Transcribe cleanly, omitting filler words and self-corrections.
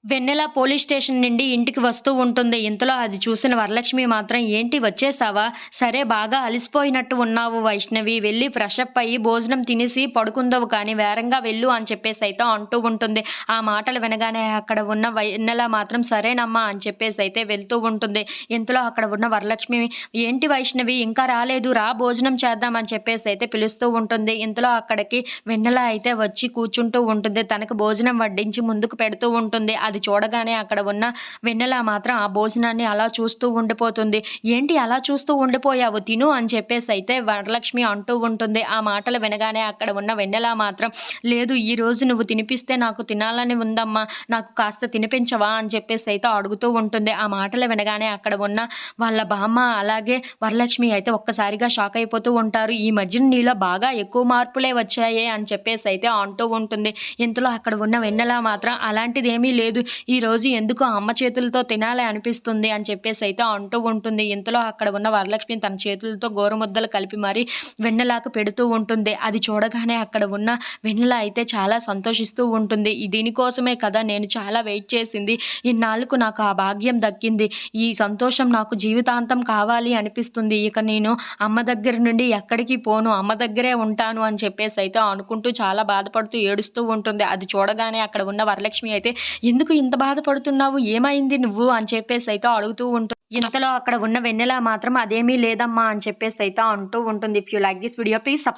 వెన్నెల police station నుండి ఇంటికి వస్తూ ఉంటుంది. ఇంతలో అది చూసిన వరలక్ష్మి మాత్రం "ఏంటి వచ్చేసావా? సరే బాగా అలిసిపోయినట్టు ఉన్నావు వైష్ణవి. వెళ్లి ఫ్రెషప్ అయ్యి భోజనం తినేసి పడుకుందువు కానీ వేరంగా వెళ్ళు" అని చెప్పేసైతే అంటూ ఉంటుంది. ఆ మాటలు వినగానే అక్కడ ఉన్న వెన్నెల మాత్రం "సరేనమ్మా" అని చెప్పేసైతే వెళ్తూ ఉంటుంది. ఇంతలో అక్కడ ఉన్న వరలక్ష్మి "ఏంటి వైష్ణవి ఇంకా రాలేదు, రా భోజనం చేద్దాం" అని చెప్పేసైతే పిలుస్తూ ఉంటుంది. ఇంతలో అక్కడికి వెన్నెల అయితే వచ్చి కూర్చుంటూ ఉంటుంది. తనకు భోజనం వడ్డించి ముందుకు పెడుతూ ఉంటుంది. అది చూడగానే అక్కడ ఉన్న వెన్నెల మాత్రం ఆ భోజనాన్ని అలా చూస్తూ ఉండిపోతుంది. "ఏంటి అలా చూస్తూ ఉండిపోయావు, తిను" అని చెప్పేసైతే వరలక్ష్మి అంటూ ఉంటుంది. ఆ మాటలు వినగానే అక్కడ ఉన్న వెన్నెల మాత్రం "లేదు, ఈరోజు నువ్వు తినిపిస్తే నాకు తినాలని ఉందమ్మా, నాకు కాస్త తినిపించవా" అని చెప్పేసైతే అడుగుతూ ఉంటుంది. ఆ మాటలు వినగానే అక్కడ ఉన్న వాళ్ళ బామ్మ అలాగే వరలక్ష్మి అయితే ఒక్కసారిగా షాక్ అయిపోతూ ఉంటారు. "ఈ మధ్యన నీలో బాగా ఎక్కువ మార్పులే వచ్చాయే" అని చెప్పేసైతే అంటూ ఉంటుంది. ఇంతలో అక్కడ ఉన్న వెన్నెల మాత్రం "అలాంటిదేమీ లేదు, ఈరోజు ఎందుకో అమ్మ చేతులతో తినాలి అనిపిస్తుంది" అని చెప్పేసైతే అంటూ ఉంటుంది. ఇంతలో అక్కడ ఉన్న వరలక్ష్మి తన చేతులతో గోరుముద్దలు కలిపి మరి వెన్నెలకు పెడుతూ ఉంటుంది. అది చూడగానే అక్కడ ఉన్న వెన్నెల అయితే చాలా సంతోషిస్తూ ఉంటుంది. దీనికోసమే కదా నేను చాలా వెయిట్ చేసింది. ఇన్నాళ్లకు నాకు ఆ భాగ్యం దక్కింది. ఈ సంతోషం నాకు జీవితాంతం కావాలి అనిపిస్తుంది. ఇక నేను అమ్మ దగ్గర నుండి ఎక్కడికి పోను, అమ్మ దగ్గరే ఉంటాను అని చెప్పేసైతే అనుకుంటూ చాలా బాధపడుతూ ఏడుస్తూ ఉంటుంది. అది చూడగానే అక్కడ ఉన్న వరలక్ష్మి అయితే "ఎందుకు ఇంత బాధపడుతున్నావు? ఏమైంది నువ్వు?" అని చెప్పేసైతే అడుగుతూ ఉంటుంది. ఇంతలో అక్కడ ఉన్న వెన్నెల మాత్రం "అదేమీ లేదమ్మా" అని చెప్పేసైతే అంటూ ఉంటుంది. If you like this video please subscribe.